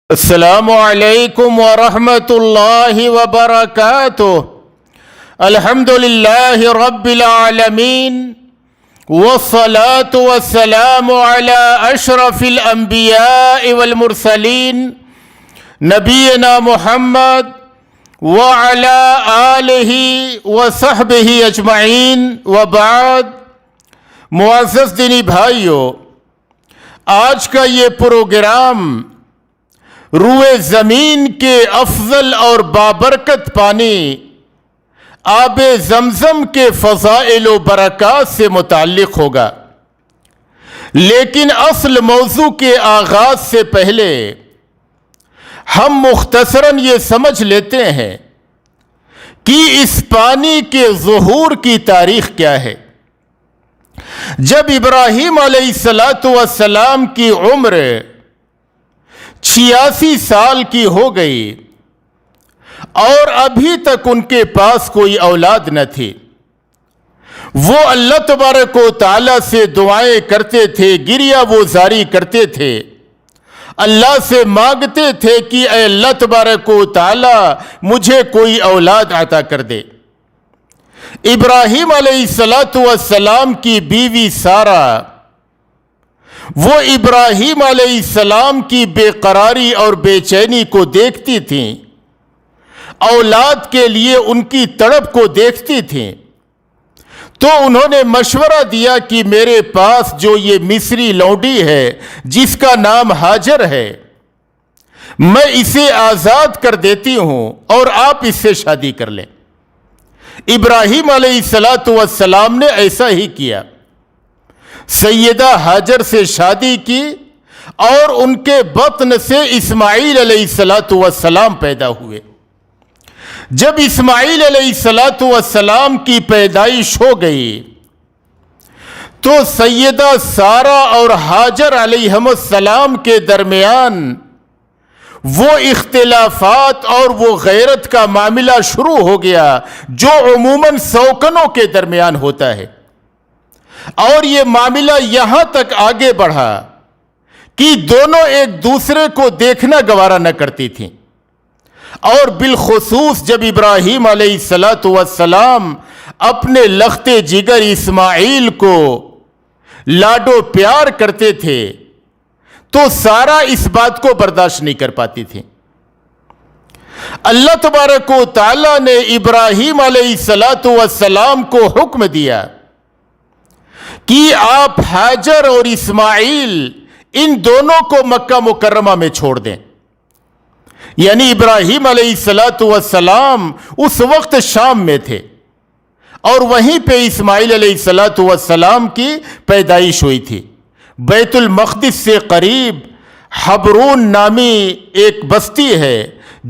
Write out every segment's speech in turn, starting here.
السلام علیکم ورحمۃ اللہ وبرکاتہ۔ الحمد للہ رب العالمین والصلاة والسلام علی اشرف الانبیاء والمرسلین نبینا محمد وعلی آلہ وصحبہ اجمعین وبعد۔ معزز دینی بھائیو، آج کا یہ پروگرام روئے زمین کے افضل اور بابرکت پانی آب زمزم کے فضائل و برکات سے متعلق ہوگا، لیکن اصل موضوع کے آغاز سے پہلے ہم مختصراً یہ سمجھ لیتے ہیں کہ اس پانی کے ظہور کی تاریخ کیا ہے۔ جب ابراہیم علیہ السلام کی عمر 86 سال کی ہو گئی اور ابھی تک ان کے پاس کوئی اولاد نہ تھی، وہ اللہ تبارک و تعالیٰ سے دعائیں کرتے تھے، گریہ وہ زاری کرتے تھے، اللہ سے مانگتے تھے کہ اے اللہ تبارک و تعالیٰ مجھے کوئی اولاد عطا کر دے۔ ابراہیم علیہ السلام کی بیوی سارہ، وہ ابراہیم علیہ السلام کی بے قراری اور بے چینی کو دیکھتی تھیں، اولاد کے لیے ان کی تڑپ کو دیکھتی تھیں، تو انہوں نے مشورہ دیا کہ میرے پاس جو یہ مصری لونڈی ہے جس کا نام ہاجر ہے، میں اسے آزاد کر دیتی ہوں اور آپ اس سے شادی کر لیں۔ ابراہیم علیہ السلام نے ایسا ہی کیا، سیدہ ہاجر سے شادی کی اور ان کے بطن سے اسماعیل علیہ السلام پیدا ہوئے۔ جب اسماعیل علیہ السلام کی پیدائش ہو گئی تو سیدہ سارہ اور ہاجر علیہ السلام کے درمیان وہ اختلافات اور وہ غیرت کا معاملہ شروع ہو گیا جو عموماً سوکنوں کے درمیان ہوتا ہے، اور یہ معاملہ یہاں تک آگے بڑھا کہ دونوں ایک دوسرے کو دیکھنا گوارا نہ کرتی تھیں، اور بالخصوص جب ابراہیم علیہ السلام اپنے لخت جگر اسماعیل کو لاڈو پیار کرتے تھے تو سارہ اس بات کو برداشت نہیں کر پاتی تھی۔ اللہ تبارک و تعالیٰ نے ابراہیم علیہ السلام کو حکم دیا کہ آپ ہاجر اور اسماعیل ان دونوں کو مکہ مکرمہ میں چھوڑ دیں، یعنی ابراہیم علیہ السلام اس وقت شام میں تھے اور وہیں پہ اسماعیل علیہ السلام کی پیدائش ہوئی تھی۔ بیت المقدس سے قریب حبرون نامی ایک بستی ہے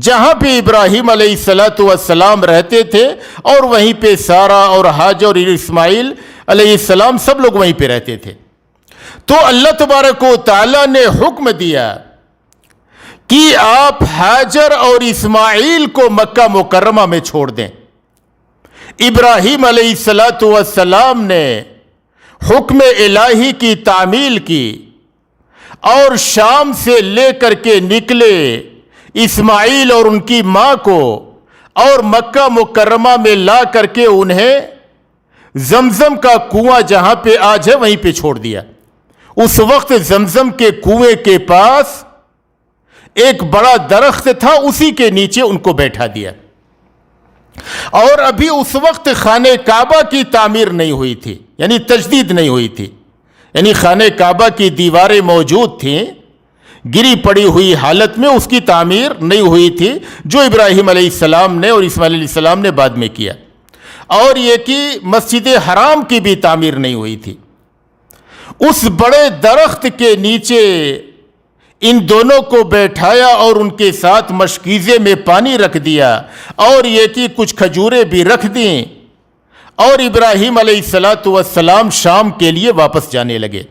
جہاں پہ ابراہیم علیہ السلام رہتے تھے، اور وہیں پہ سارہ اور ہاجر اور اسماعیل علیہ السلام سب لوگ وہیں پہ رہتے تھے۔ تو اللہ تبارک و تعالیٰ نے حکم دیا کہ آپ ہاجر اور اسماعیل کو مکہ مکرمہ میں چھوڑ دیں۔ ابراہیم علیہ السلام نے حکم الہی کی تعمیل کی اور شام سے لے کر کے نکلے اسماعیل اور ان کی ماں کو، اور مکہ مکرمہ میں لا کر کے انہیں زمزم کا کنواں جہاں پہ آج ہے وہیں پہ چھوڑ دیا۔ اس وقت زمزم کے کنویں کے پاس ایک بڑا درخت تھا، اسی کے نیچے ان کو بیٹھا دیا، اور ابھی اس وقت خانہ کعبہ کی تعمیر نہیں ہوئی تھی، یعنی تجدید نہیں ہوئی تھی، یعنی خانہ کعبہ کی دیواریں موجود تھیں، گری پڑی ہوئی حالت میں اس کی تعمیر نہیں ہوئی تھی، جو ابراہیم علیہ السلام نے اور اسماعیل علیہ السلام نے بعد میں کیا، اور یہ کہ مسجد حرام کی بھی تعمیر نہیں ہوئی تھی۔ اس بڑے درخت کے نیچے ان دونوں کو بیٹھایا اور ان کے ساتھ مشکیزے میں پانی رکھ دیا، اور یہ کہ کچھ کھجوریں بھی رکھ دیں، اور ابراہیم علیہ السلام شام کے لیے واپس جانے لگے۔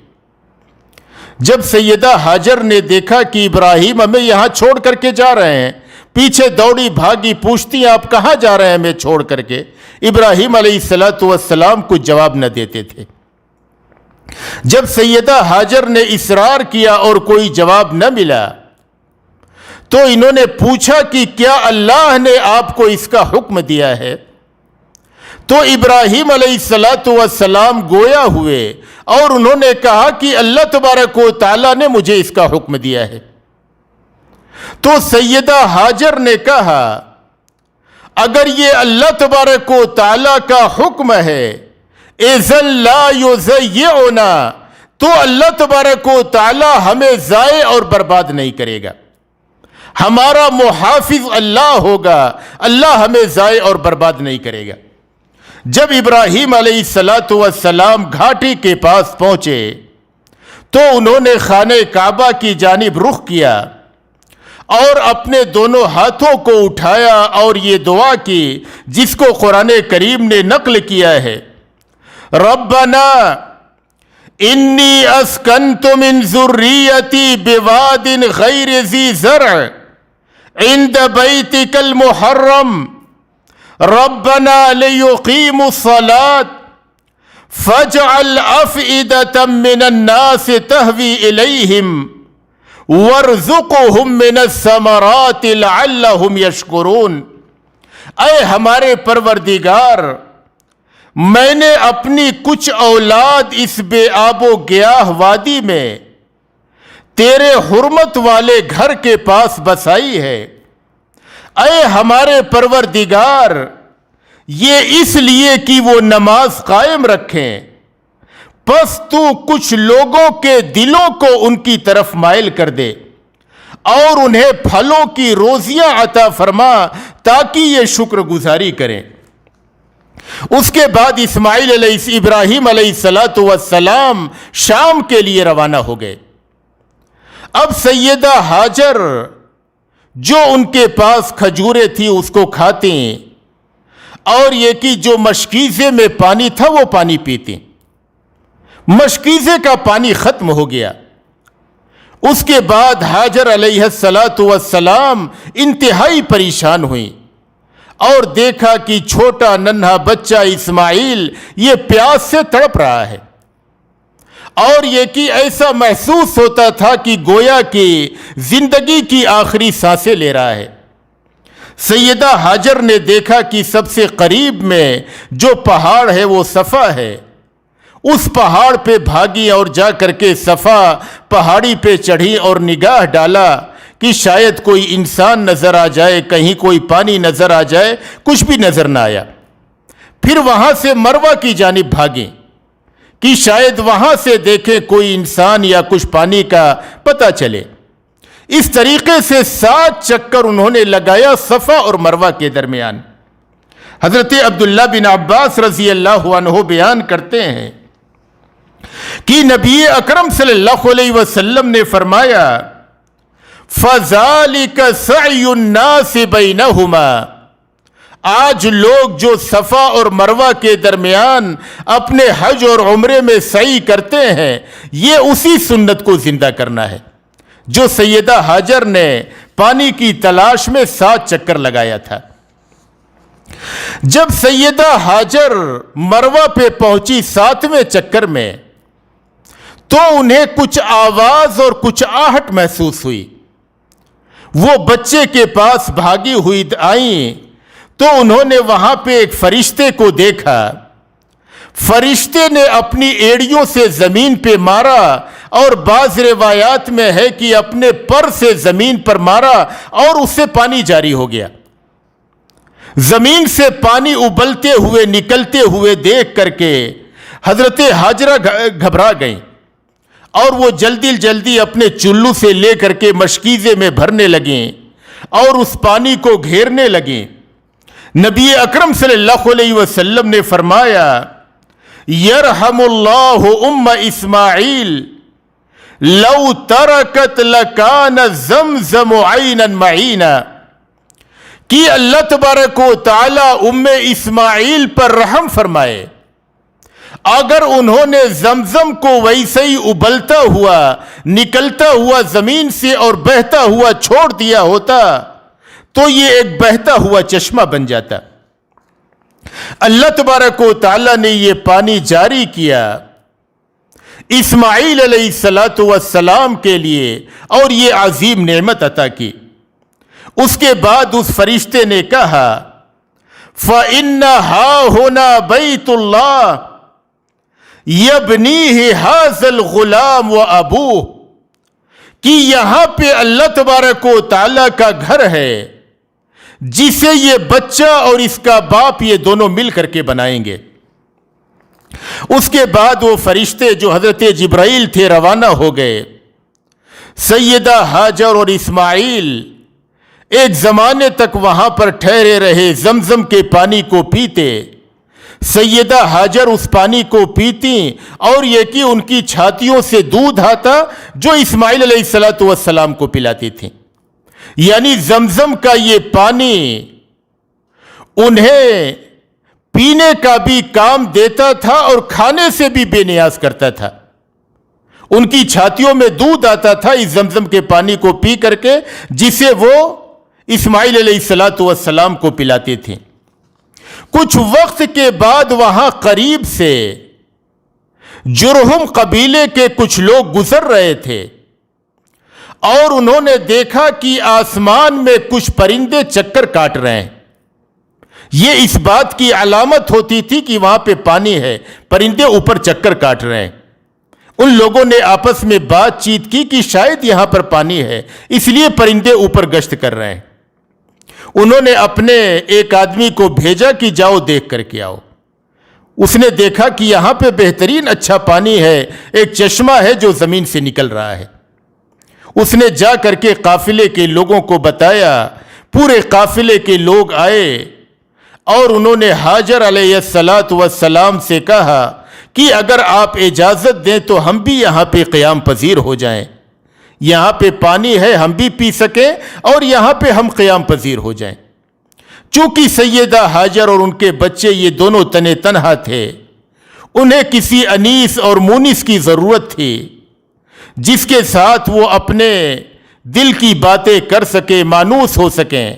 جب سیدہ ہاجر نے دیکھا کہ ابراہیم ہمیں یہاں چھوڑ کر کے جا رہے ہیں، پیچھے دوڑی بھاگی، پوچھتی ہیں آپ کہاں جا رہے ہیں ہمیں چھوڑ کر کے؟ ابراہیم علیہ السلام کچھ جواب نہ دیتے تھے۔ جب سیدہ ہاجر نے اصرار کیا اور کوئی جواب نہ ملا تو انہوں نے پوچھا کہ کیا اللہ نے آپ کو اس کا حکم دیا ہے؟ تو ابراہیم علیہ السلام گویا ہوئے اور انہوں نے کہا کہ اللہ تبارک و تعالیٰ نے مجھے اس کا حکم دیا ہے۔ تو سیدہ ہاجر نے کہا اگر یہ اللہ تبارک و تعالیٰ کا حکم ہے اذن لا یضیعنا، تو اللہ تبارک و تعالیٰ ہمیں ضائع اور برباد نہیں کرے گا، ہمارا محافظ اللہ ہوگا، اللہ ہمیں ضائع اور برباد نہیں کرے گا۔ جب ابراہیم علیہ السلام گھاٹی کے پاس پہنچے تو انہوں نے خانہ کعبہ کی جانب رخ کیا اور اپنے دونوں ہاتھوں کو اٹھایا اور یہ دعا کی جس کو قرآن کریم نے نقل کیا ہے، ربنا انی اسکنت من ذریتی بواد غیر ذی زرع عند بیتک المحرم ربنا لیقیموا الصلاة فاجعل افئدة من الناس تهوی الیہم وارزقهم من الثمرات لعلهم یشکرون۔ اے ہمارے پروردگار، میں نے اپنی کچھ اولاد اس بے آب و گیاہ وادی میں تیرے حرمت والے گھر کے پاس بسائی ہے۔ اے ہمارے پروردگار، یہ اس لیے کہ وہ نماز قائم رکھیں، پس تو کچھ لوگوں کے دلوں کو ان کی طرف مائل کر دے اور انہیں پھلوں کی روزیاں عطا فرما تاکہ یہ شکر گزاری کریں۔ اس کے بعد ابراہیم علیہ السلام شام کے لیے روانہ ہو گئے۔ اب سیدہ ہاجر جو ان کے پاس کھجوریں تھی اس کو کھاتی اور یہ کہ جو مشکیزے میں پانی تھا وہ پانی پیتی۔ مشکیزے کا پانی ختم ہو گیا۔ اس کے بعد ہاجر علیہ السلام انتہائی پریشان ہوئیں اور دیکھا کہ چھوٹا ننھا بچہ اسماعیل یہ پیاس سے تڑپ رہا ہے اور یہ کہ ایسا محسوس ہوتا تھا کہ گویا کہ زندگی کی آخری سانسیں لے رہا ہے۔ سیدہ ہاجر نے دیکھا کہ سب سے قریب میں جو پہاڑ ہے وہ صفا ہے، اس پہاڑ پہ بھاگی اور جا کر کے صفا پہاڑی پہ چڑھی اور نگاہ ڈالا کہ شاید کوئی انسان نظر آ جائے، کہیں کوئی پانی نظر آ جائے، کچھ بھی نظر نہ آیا۔ پھر وہاں سے مروہ کی جانب بھاگیں کہ شاید وہاں سے دیکھیں کوئی انسان یا کچھ پانی کا پتہ چلے۔ اس طریقے سے 7 چکر انہوں نے لگایا صفا اور مروہ کے درمیان۔ حضرت عبداللہ بن عباس رضی اللہ عنہ بیان کرتے ہیں کہ نبی اکرم صلی اللہ علیہ وسلم نے فرمایا فَذَلِكَ سَعْيُ النَّاسِ بَيْنَهُمَا، آج لوگ جو صفا اور مروہ کے درمیان اپنے حج اور عمرے میں سعی کرتے ہیں، یہ اسی سنت کو زندہ کرنا ہے جو سیدہ ہاجر نے پانی کی تلاش میں 7 چکر لگایا تھا۔ جب سیدہ ہاجر مروہ پہ پہنچی 7ویں چکر میں تو انہیں کچھ آواز اور کچھ آہٹ محسوس ہوئی۔ وہ بچے کے پاس بھاگی ہوئی آئیں تو انہوں نے وہاں پہ ایک فرشتے کو دیکھا۔ فرشتے نے اپنی ایڑیوں سے زمین پہ مارا اور بعض روایات میں ہے کہ اپنے پر سے زمین پر مارا اور اس سے پانی جاری ہو گیا۔ زمین سے پانی ابلتے ہوئے نکلتے ہوئے دیکھ کر کے حضرت ہاجرہ گھبرا گئیں اور وہ جلدی جلدی اپنے چلو سے لے کر کے مشکیزے میں بھرنے لگیں اور اس پانی کو گھیرنے لگیں۔ نبی اکرم صلی اللہ علیہ وسلم نے فرمایا یرحم اللہ اسماعیل لو ترکت لکان زمزم عینا معینا، کہ اللہ تبارک و تعالی اسماعیل پر رحم فرمائے، اگر انہوں نے زمزم کو ویسے ہی ابلتا ہوا نکلتا ہوا زمین سے اور بہتا ہوا چھوڑ دیا ہوتا تو یہ ایک بہتا ہوا چشمہ بن جاتا۔ اللہ تبارک و تعالی نے یہ پانی جاری کیا اسماعیل علیہ السلام کے لیے اور یہ عظیم نعمت عطا کی۔ اس کے بعد اس فرشتے نے کہا فَإِنَّ هَاهُنَا بَيْتُ اللَّهِ يَبْنِيهِ هَذَا الْغُلَامُ وَأَبُوهُ، کہ یہاں پہ اللہ تبارک و تعالیٰ کا گھر ہے جسے یہ بچہ اور اس کا باپ یہ دونوں مل کر کے بنائیں گے۔ اس کے بعد وہ فرشتے جو حضرت جبرائیل تھے روانہ ہو گئے۔ سیدہ ہاجر اور اسماعیل ایک زمانے تک وہاں پر ٹھہرے رہے، زمزم کے پانی کو پیتے۔ سیدہ ہاجر اس پانی کو پیتی اور یہ کہ ان کی چھاتیوں سے دودھ آتا جو اسماعیل علیہ السلام کو پلاتی تھیں، یعنی زمزم کا یہ پانی انہیں پینے کا بھی کام دیتا تھا اور کھانے سے بھی بے نیاز کرتا تھا۔ ان کی چھاتیوں میں دودھ آتا تھا اس زمزم کے پانی کو پی کر کے، جسے وہ اسماعیل علیہ السلام کو پلاتے تھے۔ کچھ وقت کے بعد وہاں قریب سے جرہم قبیلے کے کچھ لوگ گزر رہے تھے اور انہوں نے دیکھا کہ آسمان میں کچھ پرندے چکر کاٹ رہے ہیں۔ یہ اس بات کی علامت ہوتی تھی کہ وہاں پہ پانی ہے، پرندے اوپر چکر کاٹ رہے ہیں۔ ان لوگوں نے آپس میں بات چیت کی کہ شاید یہاں پر پانی ہے، اس لیے پرندے اوپر گشت کر رہے ہیں۔ انہوں نے اپنے ایک آدمی کو بھیجا کہ جاؤ دیکھ کر کے آؤ۔ اس نے دیکھا کہ یہاں پہ بہترین اچھا پانی ہے، ایک چشمہ ہے جو زمین سے نکل رہا ہے۔ اس نے جا کر کے قافلے کے لوگوں کو بتایا، پورے قافلے کے لوگ آئے اور انہوں نے ہاجر علیہ السلام سے کہا کہ اگر آپ اجازت دیں تو ہم بھی یہاں پہ قیام پذیر ہو جائیں، یہاں پہ پانی ہے ہم بھی پی سکیں اور یہاں پہ ہم قیام پذیر ہو جائیں۔ چونکہ سیدہ ہاجر اور ان کے بچے یہ دونوں تنے تنہا تھے، انہیں کسی انیس اور مونس کی ضرورت تھی جس کے ساتھ وہ اپنے دل کی باتیں کر سکے، مانوس ہو سکیں۔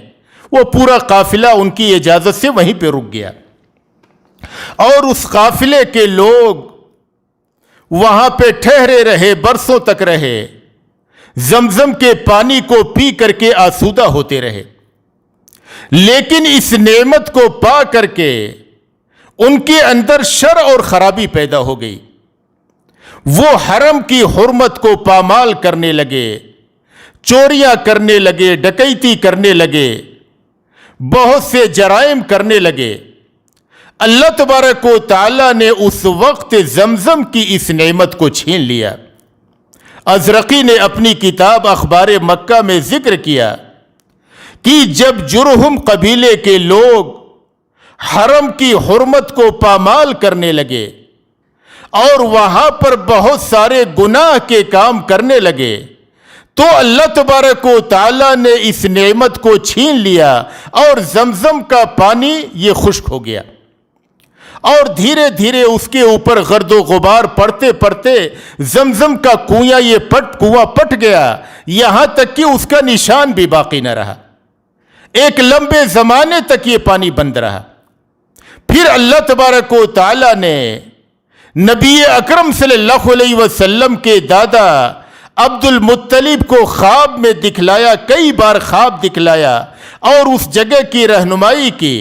وہ پورا قافلہ ان کی اجازت سے وہیں پہ رک گیا اور اس قافلے کے لوگ وہاں پہ ٹھہرے رہے، برسوں تک رہے، زمزم کے پانی کو پی کر کے آسودہ ہوتے رہے۔ لیکن اس نعمت کو پا کر کے ان کے اندر شر اور خرابی پیدا ہو گئی۔ وہ حرم کی حرمت کو پامال کرنے لگے، چوریاں کرنے لگے، ڈکیتی کرنے لگے، بہت سے جرائم کرنے لگے۔ اللہ تبارک و تعالیٰ نے اس وقت زمزم کی اس نعمت کو چھین لیا۔ ازرقی نے اپنی کتاب اخبار مکہ میں ذکر کیا کہ جب جرہم قبیلے کے لوگ حرم کی حرمت کو پامال کرنے لگے اور وہاں پر بہت سارے گناہ کے کام کرنے لگے تو اللہ تبارک و تعالیٰ نے اس نعمت کو چھین لیا اور زمزم کا پانی یہ خشک ہو گیا، اور دھیرے دھیرے اس کے اوپر گرد و غبار پڑتے پڑتے زمزم کا کنواں پٹ گیا، یہاں تک کہ اس کا نشان بھی باقی نہ رہا۔ ایک لمبے زمانے تک یہ پانی بند رہا۔ پھر اللہ تبارک و تعالیٰ نے نبی اکرم صلی اللہ علیہ وسلم کے دادا عبد المطلب کو خواب میں دکھلایا، کئی بار خواب دکھلایا اور اس جگہ کی رہنمائی کی۔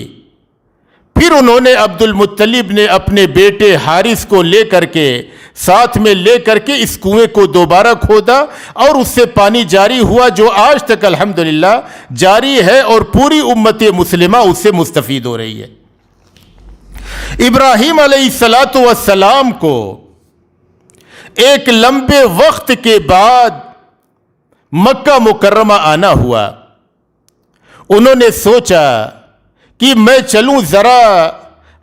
پھر انہوں نے عبد المطلب نے اپنے بیٹے حارث کو لے کر کے ساتھ میں لے کر کے اس کنویں کو دوبارہ کھودا اور اس سے پانی جاری ہوا، جو آج تک الحمدللہ جاری ہے اور پوری امت مسلمہ اس سے مستفید ہو رہی ہے۔ ابراہیم علیہ السلام کو ایک لمبے وقت کے بعد مکہ مکرمہ آنا ہوا۔ انہوں نے سوچا کہ میں چلوں ذرا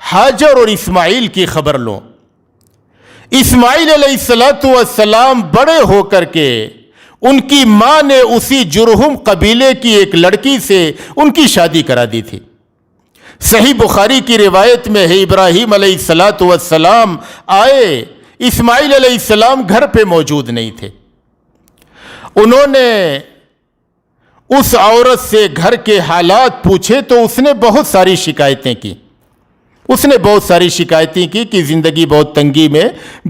ہاجر اور اسماعیل کی خبر لوں۔ اسماعیل علیہ السلام بڑے ہو کر کے ان کی ماں نے اسی جرہم قبیلے کی ایک لڑکی سے ان کی شادی کرا دی تھی۔ صحیح بخاری کی روایت میں ہے ابراہیم علیہ السلام آئے، اسماعیل علیہ السلام گھر پہ موجود نہیں تھے۔ انہوں نے اس عورت سے گھر کے حالات پوچھے تو اس نے بہت ساری شکایتیں کی۔ اس نے بہت ساری شکایتیں کی کہ زندگی بہت تنگی میں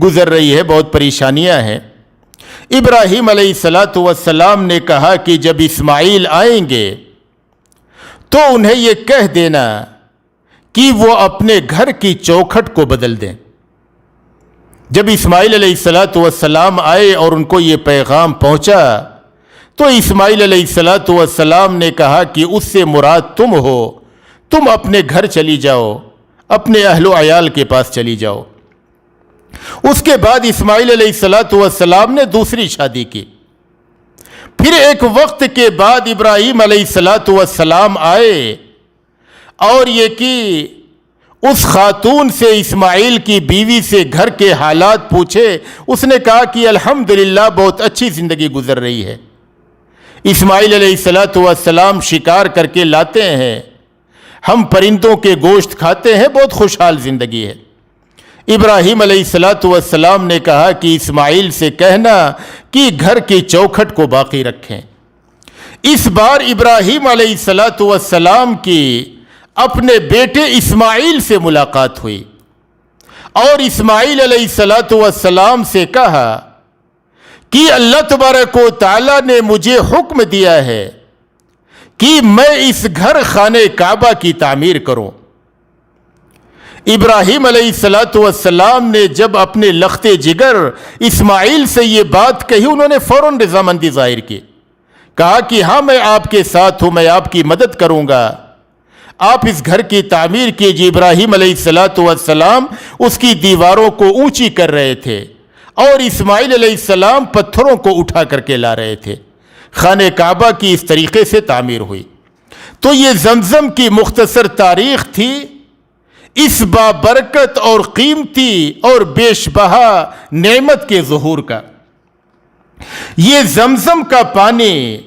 گزر رہی ہے، بہت پریشانیاں ہیں۔ ابراہیم علیہ السلام نے کہا کہ جب اسماعیل آئیں گے تو انہیں یہ کہہ دینا کہ وہ اپنے گھر کی چوکھٹ کو بدل دیں۔ جب اسماعیل علیہ السلام آئے اور ان کو یہ پیغام پہنچا تو اسماعیل علیہ السلام نے کہا کہ اس سے مراد تم ہو، تم اپنے گھر چلی جاؤ، اپنے اہل و عیال کے پاس چلی جاؤ۔ اس کے بعد اسماعیل علیہ السلام نے دوسری شادی کی۔ پھر ایک وقت کے بعد ابراہیم علیہ السلام آئے اور یہ کہ اس خاتون سے، اسماعیل کی بیوی سے گھر کے حالات پوچھے۔ اس نے کہا کہ الحمدللہ بہت اچھی زندگی گزر رہی ہے، اسماعیل علیہ السلام شکار کر کے لاتے ہیں، ہم پرندوں کے گوشت کھاتے ہیں، بہت خوشحال زندگی ہے۔ ابراہیم علیہ السلام نے کہا کہ اسماعیل سے کہنا کہ گھر کی چوکھٹ کو باقی رکھیں۔ اس بار ابراہیم علیہ السلام کی اپنے بیٹے اسماعیل سے ملاقات ہوئی اور اسماعیل علیہ السلام سے کہا کہ اللہ تبارک و تعالیٰ نے مجھے حکم دیا ہے کہ میں اس گھر خانہ کعبہ کی تعمیر کروں۔ ابراہیم علیہ السلام نے جب اپنے لخت جگر اسماعیل سے یہ بات کہی، انہوں نے فوراً رضامندی ظاہر کی، کہا کہ ہاں میں آپ کے ساتھ ہوں، میں آپ کی مدد کروں گا، آپ اس گھر کی تعمیر کیجیے۔ ابراہیم علیہ السلام اس کی دیواروں کو اونچی کر رہے تھے اور اسماعیل علیہ السلام پتھروں کو اٹھا کر کے لا رہے تھے۔ خانہ کعبہ کی اس طریقے سے تعمیر ہوئی۔ تو یہ زمزم کی مختصر تاریخ تھی اس بابرکت اور قیمتی اور بیش بہا نعمت کے ظہور کا۔ یہ زمزم کا پانی،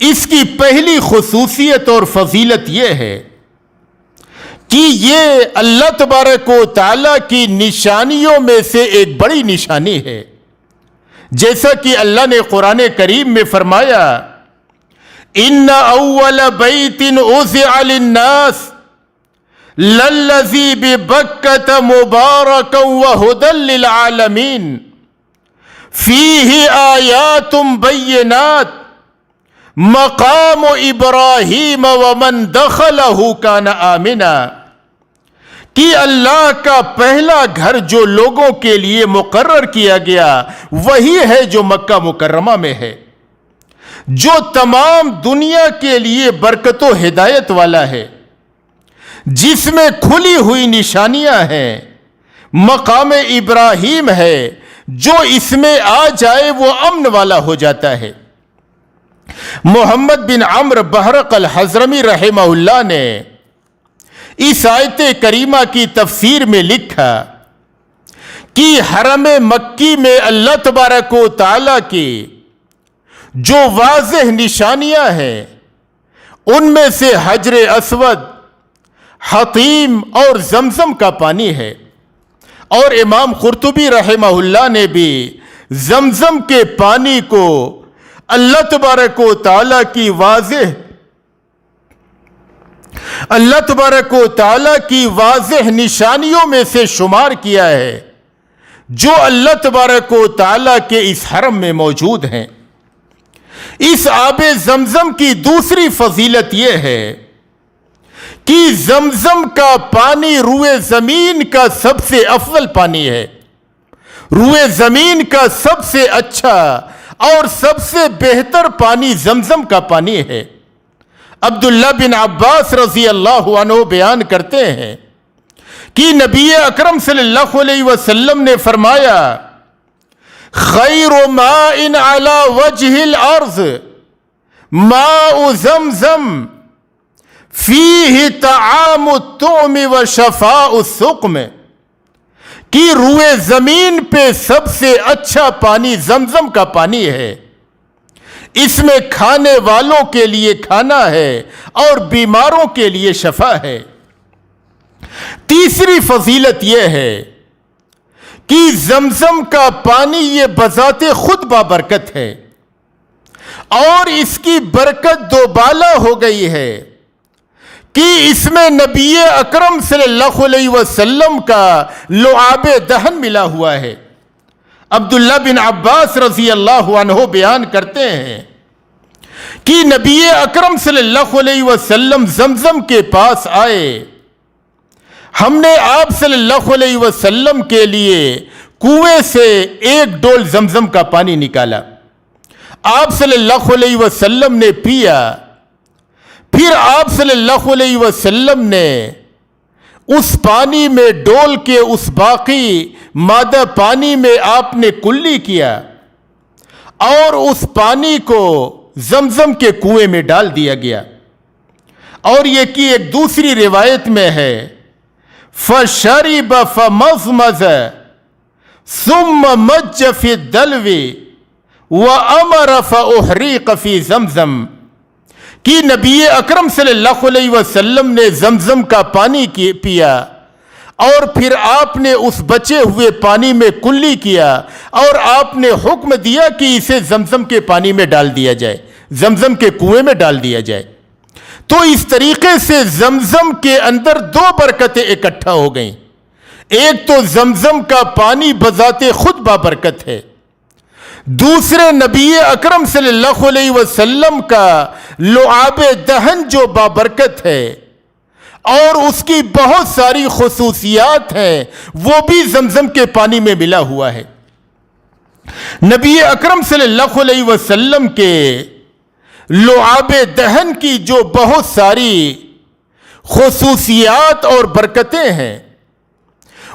اس کی پہلی خصوصیت اور فضیلت یہ ہے کہ یہ اللہ تبارک و تعالیٰ کی نشانیوں میں سے ایک بڑی نشانی ہے، جیسا کہ اللہ نے قرآن کریم میں فرمایا ان اول بیت وضع للناس للذی ببکۃ مبارکا وہدی للعالمین فیہ آیات بینات مقام ابراہیم ومن دخلہ کان آمنا، کہ اللہ کا پہلا گھر جو لوگوں کے لیے مقرر کیا گیا وہی ہے جو مکہ مکرمہ میں ہے، جو تمام دنیا کے لیے برکت و ہدایت والا ہے، جس میں کھلی ہوئی نشانیاں ہیں، مقام ابراہیم ہے، جو اس میں آ جائے وہ امن والا ہو جاتا ہے۔ محمد بن عمرو بحرق الحضرمی رحمہ اللہ نے اس آیت کریمہ کی تفسیر میں لکھا کہ حرم مکی میں اللہ تبارک و تعالیٰ کی جو واضح نشانیاں ہیں ان میں سے حجر اسود، حطیم اور زمزم کا پانی ہے، اور امام قرطبی رحمہ اللہ نے بھی زمزم کے پانی کو اللہ تبارک و تعالیٰ کی واضح نشانیوں میں سے شمار کیا ہے جو اللہ تبارک و تعالیٰ کے اس حرم میں موجود ہیں۔ اس آب زمزم کی دوسری فضیلت یہ ہے کہ زمزم کا پانی روئے زمین کا سب سے افضل پانی ہے، روئے زمین کا سب سے اچھا اور سب سے بہتر پانی زمزم کا پانی ہے۔ عبداللہ بن عباس رضی اللہ عنہ بیان کرتے ہیں کہ نبی اکرم صلی اللہ علیہ وسلم نے فرمایا خیر ماء علی وجہ الارض ماء زمزم فیہ طعام الطعم و شفاء السقم، کہ روئے زمین پہ سب سے اچھا پانی زمزم کا پانی ہے، اس میں کھانے والوں کے لیے کھانا ہے اور بیماروں کے لیے شفا ہے۔ تیسری فضیلت یہ ہے کہ زمزم کا پانی یہ بذات خود بابرکت ہے، اور اس کی برکت دوبالا ہو گئی ہے کہ اس میں نبی اکرم صلی اللہ علیہ وسلم کا لعاب دہن ملا ہوا ہے۔ عبداللہ بن عباس رضی اللہ عنہ بیان کرتے ہیں کہ نبی اکرم صلی اللہ علیہ وسلم زمزم کے پاس آئے. ہم نے آپ صلی اللہ علیہ وسلم کے لیے کنویں سے ایک ڈول زمزم کا پانی نکالا. آپ صلی اللہ علیہ وسلم نے پیا. پھر آپ صلی اللہ علیہ وسلم نے اس پانی میں ڈول کے اس باقی مادہ پانی میں آپ نے کلی کیا اور اس پانی کو زمزم کے کنویں میں ڈال دیا گیا. اور یہ کہ ایک دوسری روایت میں ہے فَشَرِبَ فَمَضْمَضَ ثُمَّ مَجَّ فِي الدَّلْوِ وَأَمَرَ فَأُحْرِيقَ فِي زَمْزَمْ کہ نبی اکرم صلی اللہ علیہ وسلم نے زمزم کا پانی پیا اور پھر آپ نے اس بچے ہوئے پانی میں کلی کیا اور آپ نے حکم دیا کہ اسے زمزم کے پانی میں ڈال دیا جائے، زمزم کے کنویں میں ڈال دیا جائے. تو اس طریقے سے زمزم کے اندر دو برکتیں اکٹھا ہو گئیں. ایک تو زمزم کا پانی بذات خود بابرکت ہے، دوسرے نبی اکرم صلی اللہ علیہ وسلم کا لعاب دہن جو بابرکت ہے اور اس کی بہت ساری خصوصیات ہیں وہ بھی زمزم کے پانی میں ملا ہوا ہے. نبی اکرم صلی اللہ علیہ وسلم کے لعاب دہن کی جو بہت ساری خصوصیات اور برکتیں ہیں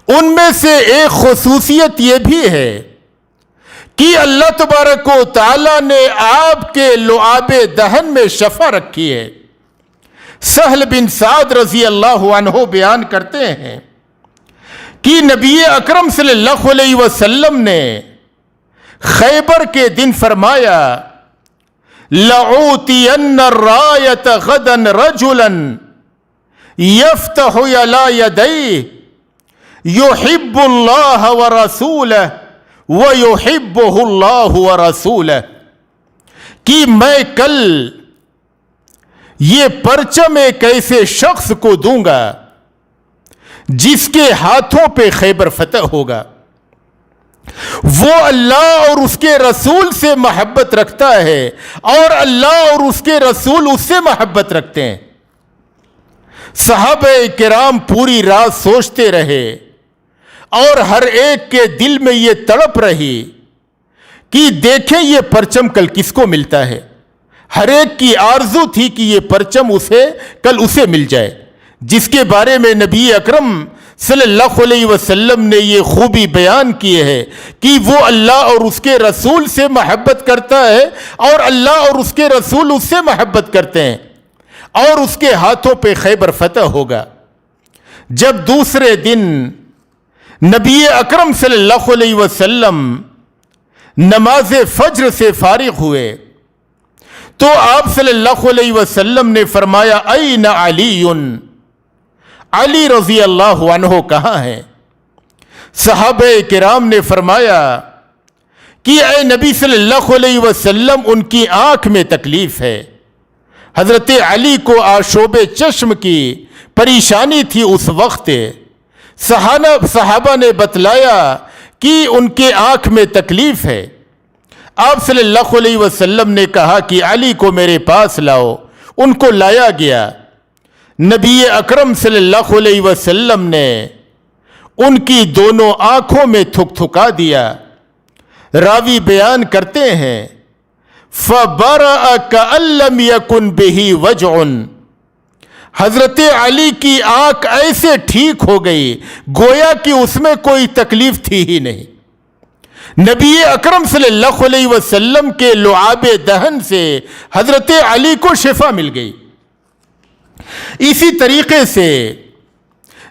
ان میں سے ایک خصوصیت یہ بھی ہے کہ اللہ تبارک و تعالی نے آپ کے لعاب دہن میں شفا رکھی ہے. سہل بن سعد رضی اللہ عنہ بیان کرتے ہیں کہ نبی اکرم صلی اللہ علیہ وسلم نے خیبر کے دن فرمایا لَأُوتِيَنَّ الرَّايَةَ غَدًا رَجُلًا يَفْتَحُ عَلَى يَدَيْهِ يُحِبُّ اللَّهَ وَرَسُولَهُ وَيُحِبُّهُ اللَّهُ وَرَسُولَهُ کہ میں کل یہ پرچم ایک ایسے شخص کو دوں گا جس کے ہاتھوں پہ خیبر فتح ہوگا، وہ اللہ اور اس کے رسول سے محبت رکھتا ہے اور اللہ اور اس کے رسول اس سے محبت رکھتے ہیں. صحابہ کرام پوری رات سوچتے رہے اور ہر ایک کے دل میں یہ تڑپ رہی کہ دیکھیں یہ پرچم کل کس کو ملتا ہے. ہر ایک کی آرزو تھی کہ یہ پرچم کل اسے مل جائے جس کے بارے میں نبی اکرم صلی اللہ علیہ وسلم نے یہ خوبی بیان کی ہے کہ وہ اللہ اور اس کے رسول سے محبت کرتا ہے اور اللہ اور اس کے رسول اس سے محبت کرتے ہیں اور اس کے ہاتھوں پہ خیبر فتح ہوگا. جب دوسرے دن نبی اکرم صلی اللہ علیہ وسلم نماز فجر سے فارغ ہوئے تو آپ صلی اللہ علیہ وسلم نے فرمایا این علی، علی رضی اللہ عنہ کہاں ہیں؟ صحابہ کرام نے فرمایا کہ اے نبی صلی اللہ علیہ وسلم ان کی آنکھ میں تکلیف ہے. حضرت علی کو آشوب چشم کی پریشانی تھی اس وقت. صحابہ نے بتلایا کہ ان کے آنکھ میں تکلیف ہے. آپ صلی اللہ علیہ وسلم نے کہا کہ علی کو میرے پاس لاؤ. ان کو لایا گیا. نبی اکرم صلی اللہ علیہ وسلم نے ان کی دونوں آنکھوں میں تھک تھکا دیا. راوی بیان کرتے ہیں فَبَرَأَ كَأَن لَّمْ يَكُن بِهِ وَجْعٌ، حضرت علی کی آنکھ ایسے ٹھیک ہو گئی گویا کہ اس میں کوئی تکلیف تھی ہی نہیں. نبی اکرم صلی اللہ علیہ وسلم کے لعاب دہن سے حضرت علی کو شفا مل گئی. اسی طریقے سے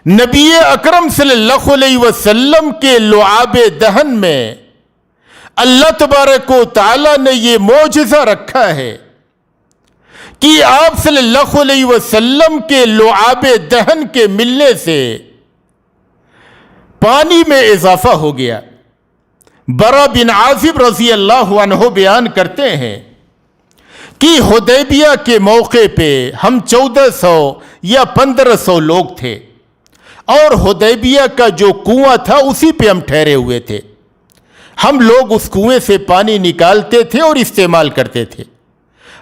نبی اکرم صلی اللہ علیہ وسلم کے لعاب دہن میں اللہ تبارک و تعالی نے یہ معجزہ رکھا ہے کہ آپ صلی اللہ علیہ وسلم کے لعاب دہن کے ملنے سے پانی میں اضافہ ہو گیا. برا بن عازب رضی اللہ عنہ بیان کرتے ہیں کہ حدیبیہ کے موقع پہ ہم 1400 یا 1500 لوگ تھے اور حدیبیہ کا جو کنواں تھا اسی پہ ہم ٹھہرے ہوئے تھے. ہم لوگ اس کنویں سے پانی نکالتے تھے اور استعمال کرتے تھے.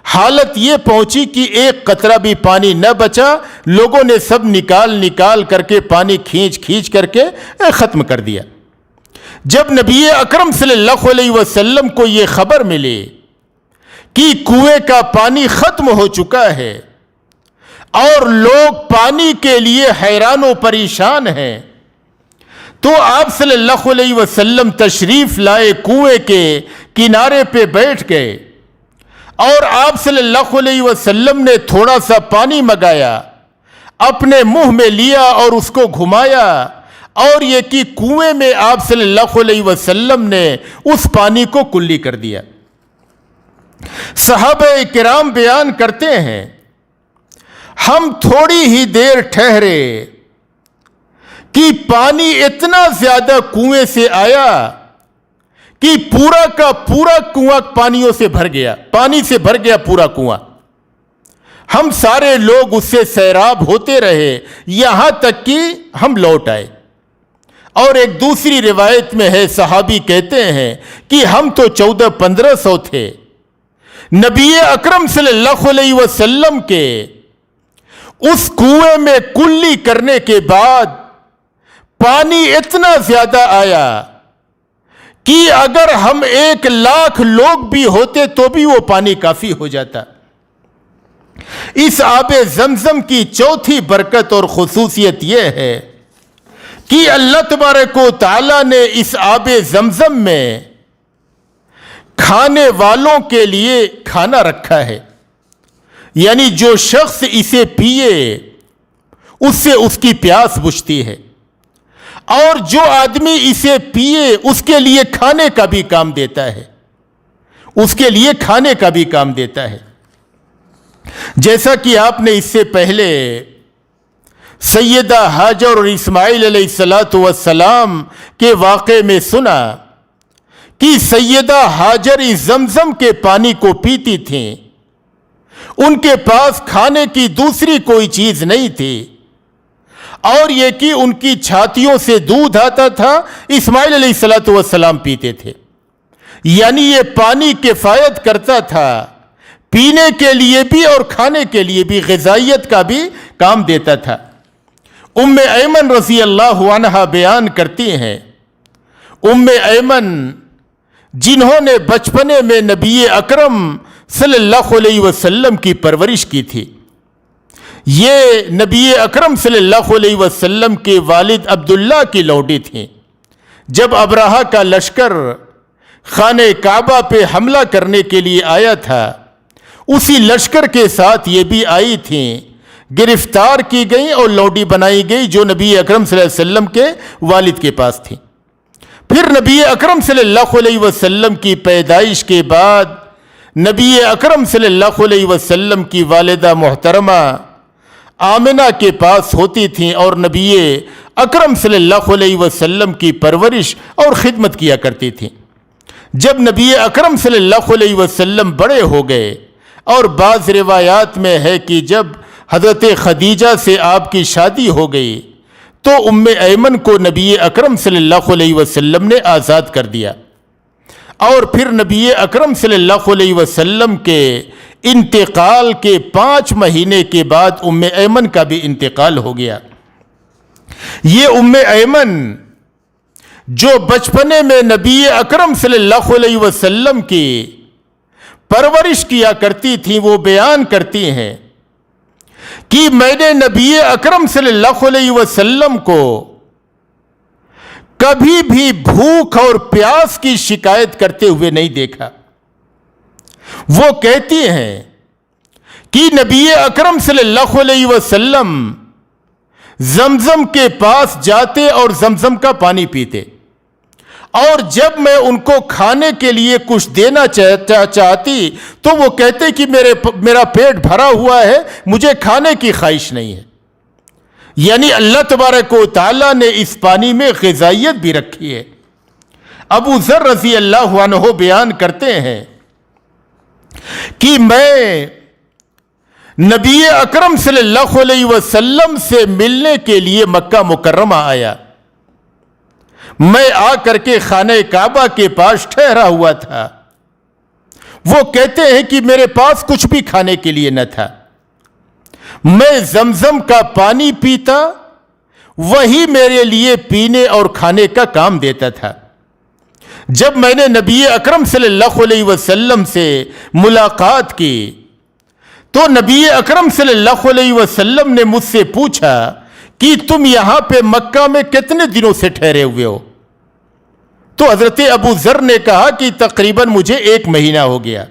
حالت یہ پہنچی کہ ایک قطرہ بھی پانی نہ بچا، لوگوں نے سب نکال کر کے پانی کھینچ کر کے ختم کر دیا۔ جب نبی اکرم صلی اللہ علیہ وسلم کو یہ خبر ملی کہ کنویں کا پانی ختم ہو چکا ہے اور لوگ پانی کے لیے حیران و پریشان ہیں، تو آپ صلی اللہ علیہ وسلم تشریف لائے، کنویں کے کنارے پہ بیٹھ گئے اور آپ صلی اللہ علیہ وسلم نے تھوڑا سا پانی منگایا، اپنے منہ میں لیا اور اس کو گھمایا، اور یہ کہ کنویں میں آپ صلی اللہ علیہ وسلم نے اس پانی کو کلی کر دیا۔ صحابہ کرام بیان کرتے ہیں، ہم تھوڑی ہی دیر ٹھہرے کہ پانی اتنا زیادہ کنویں سے آیا کہ پورا کا پورا کنواں پانیوں سے بھر گیا، پانی سے بھر گیا پورا کنواں۔ ہم سارے لوگ اس سے سیراب ہوتے رہے یہاں تک کہ ہم لوٹ آئے۔ اور ایک دوسری روایت میں ہے، صحابی کہتے ہیں کہ ہم تو 1400-1500 تھے، نبی اکرم صلی اللہ علیہ وسلم کے اس کنویں میں کلی کرنے کے بعد پانی اتنا زیادہ آیا کہ اگر ہم 1,00,000 لوگ بھی ہوتے تو بھی وہ پانی کافی ہو جاتا۔ اس آب زمزم کی چوتھی برکت اور خصوصیت یہ ہے کہ اللہ تبارک و تعالیٰ نے اس آب زمزم میں کھانے والوں کے لیے کھانا رکھا ہے، یعنی جو شخص اسے پیے اس سے اس کی پیاس بجھتی ہے، اور جو آدمی اسے پیے اس کے لیے کھانے کا بھی کام دیتا ہے، اس کے لیے کھانے کا بھی کام دیتا ہے۔ جیسا کہ آپ نے اس سے پہلے سیدہ ہاجر اور اسماعیل علیہ السلام کے واقعے میں سنا کہ سیدہ ہاجر اس زمزم کے پانی کو پیتی تھیں، ان کے پاس کھانے کی دوسری کوئی چیز نہیں تھی، اور یہ کہ ان کی چھاتیوں سے دودھ آتا تھا، اسماعیل علیہ السلام پیتے تھے، یعنی یہ پانی کفایت کرتا تھا، پینے کے لیے بھی اور کھانے کے لیے بھی، غذائیت کا بھی کام دیتا تھا۔ ام ایمن رضی اللہ عنہا بیان کرتی ہیں، ام ایمن جنہوں نے بچپنے میں نبی اکرم صلی اللہ علیہ وسلم کی پرورش کی تھی، یہ نبی اکرم صلی اللہ علیہ وسلم کے والد عبداللہ کی لوڈی تھیں۔ جب ابرہہ کا لشکر خانہ کعبہ پہ حملہ کرنے کے لیے آیا تھا، اسی لشکر کے ساتھ یہ بھی آئی تھیں، گرفتار کی گئیں اور لوڈی بنائی گئی جو نبی اکرم صلی اللہ علیہ وسلم کے والد کے پاس تھی۔ پھر نبی اکرم صلی اللہ علیہ وسلم کی پیدائش کے بعد نبی اکرم صلی اللہ علیہ وسلم کی والدہ محترمہ آمنہ کے پاس ہوتی تھیں اور نبی اکرم صلی اللہ علیہ وسلم کی پرورش اور خدمت کیا کرتی تھیں۔ جب نبی اکرم صلی اللہ علیہ وسلم بڑے ہو گئے، اور بعض روایات میں ہے کہ جب حضرت خدیجہ سے آپ کی شادی ہو گئی تو ام ایمن کو نبی اکرم صلی اللہ علیہ وسلم نے آزاد کر دیا، اور پھر نبی اکرم صلی اللہ علیہ وسلم کے انتقال کے 5 مہینے کے بعد ام ایمن کا بھی انتقال ہو گیا۔ یہ ام ایمن جو بچپنے میں نبی اکرم صلی اللہ علیہ وسلم کی پرورش کیا کرتی تھی، وہ بیان کرتی ہیں کہ میں نے نبی اکرم صلی اللہ علیہ وسلم کو کبھی بھی بھوک اور پیاس کی شکایت کرتے ہوئے نہیں دیکھا۔ وہ کہتی ہیں کہ نبی اکرم صلی اللہ علیہ وسلم زمزم کے پاس جاتے اور زمزم کا پانی پیتے، اور جب میں ان کو کھانے کے لیے کچھ دینا چاہتی تو وہ کہتے کہ میرا پیٹ بھرا ہوا ہے، مجھے کھانے کی خواہش نہیں ہے۔ یعنی اللہ تبارک و تعالیٰ نے اس پانی میں غذائیت بھی رکھی ہے۔ ابو ذر رضی اللہ عنہ بیان کرتے ہیں کہ میں نبی اکرم صلی اللہ علیہ وسلم سے ملنے کے لیے مکہ مکرمہ آیا، میں آ کر کے خانہ کعبہ کے پاس ٹھہرا ہوا تھا، وہ کہتے ہیں کہ میرے پاس کچھ بھی کھانے کے لیے نہ تھا، میں زمزم کا پانی پیتا، وہی میرے لیے پینے اور کھانے کا کام دیتا تھا۔ جب میں نے نبی اکرم صلی اللہ علیہ وسلم سے ملاقات کی تو نبی اکرم صلی اللہ علیہ وسلم نے مجھ سے پوچھا کہ تم یہاں پہ مکہ میں کتنے دنوں سے ٹھہرے ہوئے ہو؟ تو حضرت ابو ذر نے کہا کہ تقریباً مجھے 1 مہینہ ہو گیا۔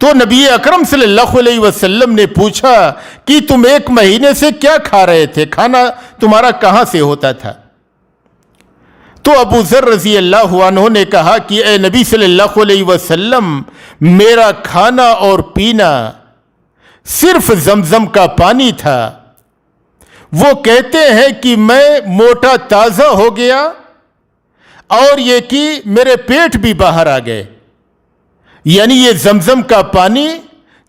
تو نبی اکرم صلی اللہ علیہ وسلم نے پوچھا کہ تم 1 مہینے سے کیا کھا رہے تھے، کھانا تمہارا کہاں سے ہوتا تھا؟ تو ابو ذر رضی اللہ عنہ نے کہا کہ اے نبی صلی اللہ علیہ وسلم، میرا کھانا اور پینا صرف زمزم کا پانی تھا۔ وہ کہتے ہیں کہ میں موٹا تازہ ہو گیا اور یہ کہ میرے پیٹ بھی باہر آ گئے، یعنی یہ زمزم کا پانی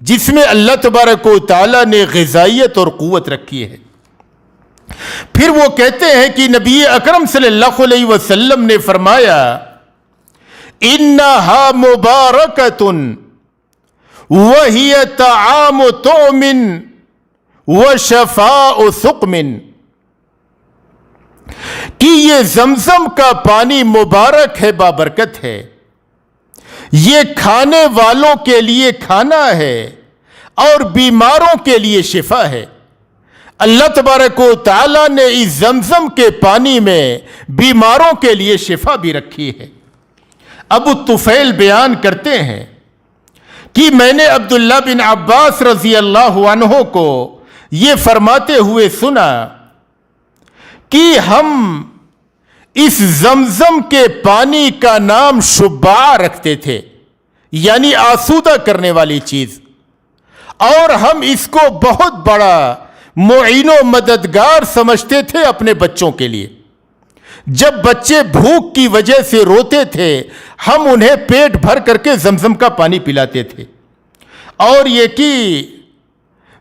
جس میں اللہ تبارک و تعالیٰ نے غذائیت اور قوت رکھی ہے۔ پھر وہ کہتے ہیں کہ نبی اکرم صلی اللہ علیہ وسلم نے فرمایا انہا مبارکۃ وہی طعام طعم وشفاء سقم، کہ یہ زمزم کا پانی مبارک ہے، بابرکت ہے، یہ کھانے والوں کے لیے کھانا ہے اور بیماروں کے لیے شفا ہے۔ اللہ تبارک و تعالیٰ نے اس زمزم کے پانی میں بیماروں کے لیے شفا بھی رکھی ہے۔ ابو طفیل بیان کرتے ہیں کہ میں نے عبداللہ بن عباس رضی اللہ عنہ کو یہ فرماتے ہوئے سنا کہ ہم اس زمزم کے پانی کا نام شبع رکھتے تھے، یعنی آسودہ کرنے والی چیز، اور ہم اس کو بہت بڑا معین و مددگار سمجھتے تھے اپنے بچوں کے لیے۔ جب بچے بھوک کی وجہ سے روتے تھے ہم انہیں پیٹ بھر کر کے زمزم کا پانی پلاتے تھے۔ اور یہ کہ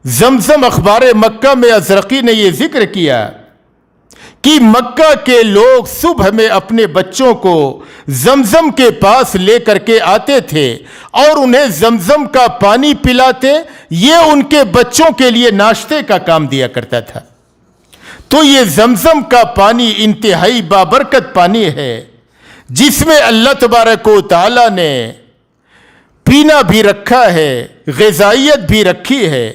زمزم اخبار مکہ میں ازرقی نے یہ ذکر کیا کہ مکہ کے لوگ صبح میں اپنے بچوں کو زمزم کے پاس لے کر کے آتے تھے اور انہیں زمزم کا پانی پلاتے، یہ ان کے بچوں کے لیے ناشتے کا کام دیا کرتا تھا۔ تو یہ زمزم کا پانی انتہائی بابرکت پانی ہے جس میں اللہ تبارک و تعالیٰ نے پینا بھی رکھا ہے، غذائیت بھی رکھی ہے،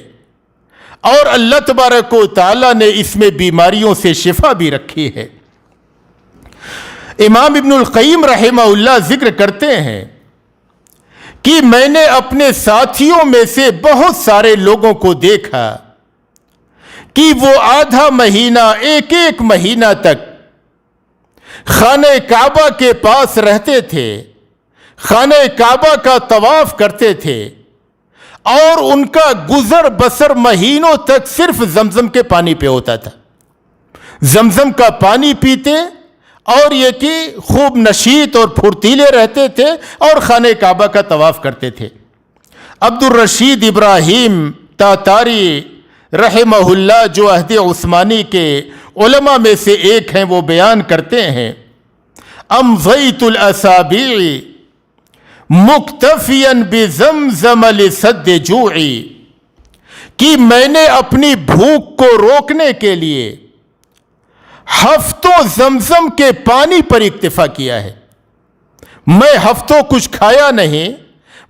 اور اللہ تبارک و تعالیٰ نے اس میں بیماریوں سے شفا بھی رکھی ہے۔ امام ابن القیم رحمہ اللہ ذکر کرتے ہیں کہ میں نے اپنے ساتھیوں میں سے بہت سارے لوگوں کو دیکھا کہ وہ آدھا مہینہ، ایک مہینہ تک خانہ کعبہ کے پاس رہتے تھے، خانہ کعبہ کا طواف کرتے تھے، اور ان کا گزر بسر مہینوں تک صرف زمزم کے پانی پہ ہوتا تھا۔ زمزم کا پانی پیتے اور یہ کہ خوب نشیط اور پھرتیلے رہتے تھے اور خانہ کعبہ کا طواف کرتے تھے۔ عبد الرشید ابراہیم تاتاری رحمہ اللہ جو عہد عثمانی کے علماء میں سے ایک ہیں، وہ بیان کرتے ہیں امضیت الاسابیع مکتفیاً بزمزم لسد جوعی، کہ میں نے اپنی بھوک کو روکنے کے لیے ہفتوں زمزم کے پانی پر اکتفا کیا ہے۔ میں ہفتوں کچھ کھایا نہیں،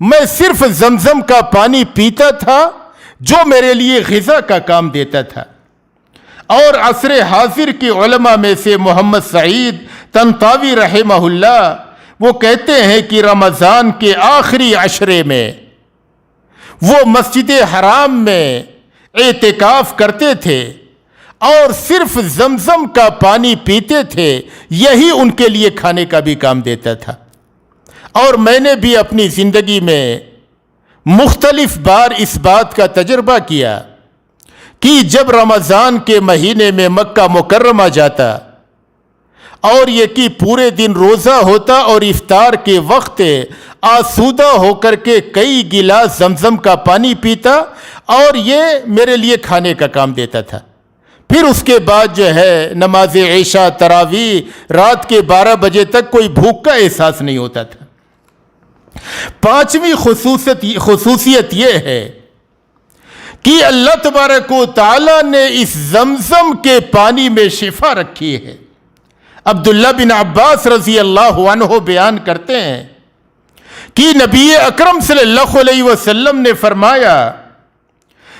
میں صرف زمزم کا پانی پیتا تھا جو میرے لیے غذا کا کام دیتا تھا۔ اور عصر حاضر کی علماء میں سے محمد سعید طنطاوی رحمہ اللہ وہ کہتے ہیں کہ رمضان کے آخری عشرے میں وہ مسجد حرام میں اعتکاف کرتے تھے اور صرف زمزم کا پانی پیتے تھے، یہی ان کے لیے کھانے کا بھی کام دیتا تھا۔ اور میں نے بھی اپنی زندگی میں مختلف بار اس بات کا تجربہ کیا کہ جب رمضان کے مہینے میں مکہ مکرمہ جاتا اور یہ کہ پورے دن روزہ ہوتا اور افطار کے وقت آسودہ ہو کر کے کئی گلاس زمزم کا پانی پیتا اور یہ میرے لیے کھانے کا کام دیتا تھا۔ پھر اس کے بعد جو ہے نماز عشاء، تراویح، رات کے 12 بجے تک کوئی بھوک کا احساس نہیں ہوتا تھا۔ پانچویں خصوصیت یہ ہے کہ اللہ تبارک و تعالیٰ نے اس زمزم کے پانی میں شفا رکھی ہے۔ عبداللہ بن عباس رضی اللہ عنہ بیان کرتے ہیں کہ نبی اکرم صلی اللہ علیہ وسلم نے فرمایا،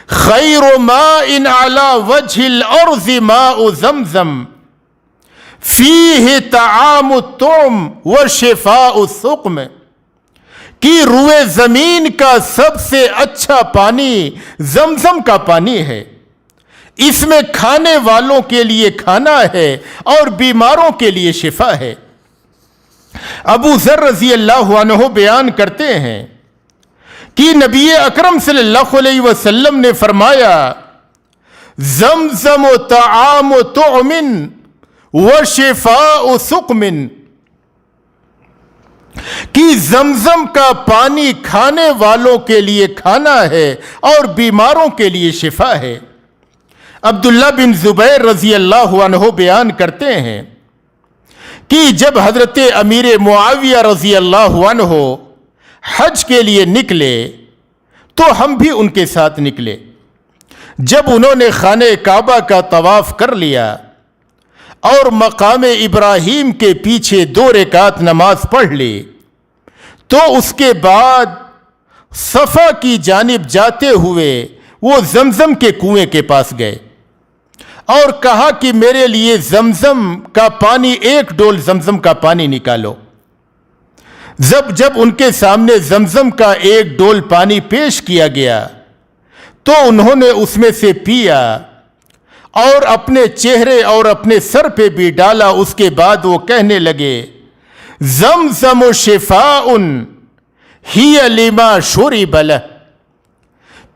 خیر ماء علی وجہ الارض ماء زمزم فیہ طعام الطعم وشفاء السقم، کہ روئے زمین کا سب سے اچھا پانی زمزم کا پانی ہے، اس میں کھانے والوں کے لیے کھانا ہے اور بیماروں کے لیے شفا ہے۔ ابو ذر رضی اللہ عنہ بیان کرتے ہیں کہ نبی اکرم صلی اللہ علیہ وسلم نے فرمایا، زمزم طعام طعم وشفاء سقم، کہ زمزم کا پانی کھانے والوں کے لیے کھانا ہے اور بیماروں کے لیے شفا ہے۔ عبداللہ بن زبیر رضی اللہ عنہ بیان کرتے ہیں کہ جب حضرت امیر معاویہ رضی اللہ عنہ حج کے لیے نکلے تو ہم بھی ان کے ساتھ نکلے۔ جب انہوں نے خانہ کعبہ کا طواف کر لیا اور مقام ابراہیم کے پیچھے 2 رکعت نماز پڑھ لی تو اس کے بعد صفا کی جانب جاتے ہوئے وہ زمزم کے کنویں کے پاس گئے اور کہا کہ میرے لیے زمزم کا پانی 1 ڈول زمزم کا پانی نکالو۔ جب ان کے سامنے زمزم کا 1 ڈول پانی پیش کیا گیا تو انہوں نے اس میں سے پیا اور اپنے چہرے اور اپنے سر پہ بھی ڈالا۔ اس کے بعد وہ کہنے لگے، زمزم شفاء ہی لما شرب لہ،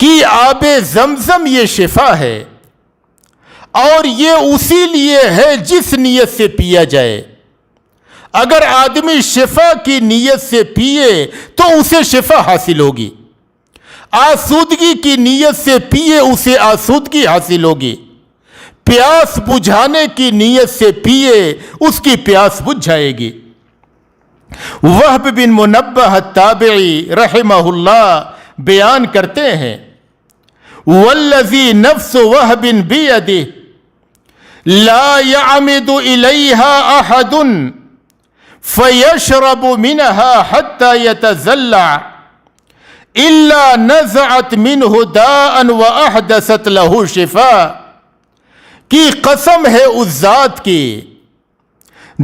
کہ آب زمزم یہ شفا ہے اور یہ اسی لیے ہے جس نیت سے پیا جائے۔ اگر آدمی شفا کی نیت سے پیے تو اسے شفا حاصل ہوگی، آسودگی کی نیت سے پیے اسے آسودگی حاصل ہوگی، پیاس بجھانے کی نیت سے پیے اس کی پیاس بجھ جائے گی۔ وہب بن منبہ التابعی رحمہ اللہ بیان کرتے ہیں، والذی نفس وہب بیدہ لا يعمد الیہا احد فیشرب منها حتی یتزلع الا نزعت منہ داء واحدثت لہ شفاء، کی قسم ہے اس ذات کی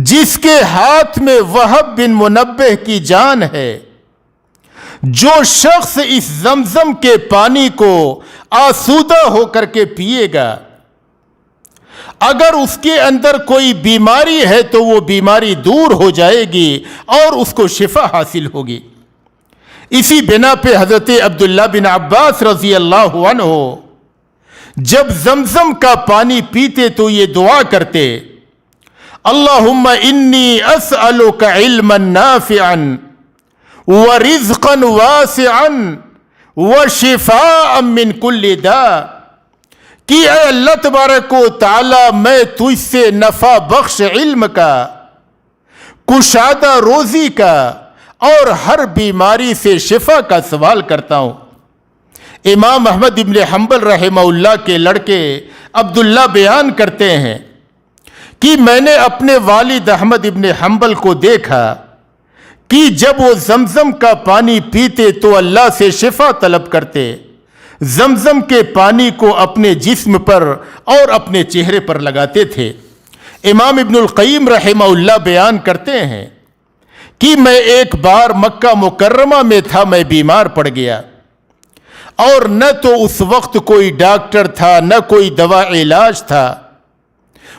جس کے ہاتھ میں وہب بن منبہ کی جان ہے، جو شخص اس زمزم کے پانی کو آسودہ ہو کر کے پیے گا، اگر اس کے اندر کوئی بیماری ہے تو وہ بیماری دور ہو جائے گی اور اس کو شفا حاصل ہوگی۔ اسی بنا پہ حضرت عبداللہ بن عباس رضی اللہ عنہ جب زمزم کا پانی پیتے تو یہ دعا کرتے، اللہم انی اسألک علما نافعا ورزقا واسعا وشفاء من کل داء، کہ اے اللہ تبارک و تعالی میں تجھ سے نفع بخش علم کا، کشادہ روزی کا اور ہر بیماری سے شفا کا سوال کرتا ہوں۔ امام احمد ابن حنبل رحمہ اللہ کے لڑکے عبداللہ بیان کرتے ہیں کہ میں نے اپنے والد احمد ابن حنبل کو دیکھا کہ جب وہ زمزم کا پانی پیتے تو اللہ سے شفا طلب کرتے، زمزم کے پانی کو اپنے جسم پر اور اپنے چہرے پر لگاتے تھے۔ امام ابن القیم رحمہ اللہ بیان کرتے ہیں کہ میں ایک بار مکہ مکرمہ میں تھا، میں بیمار پڑ گیا اور نہ تو اس وقت کوئی ڈاکٹر تھا نہ کوئی دوا علاج تھا۔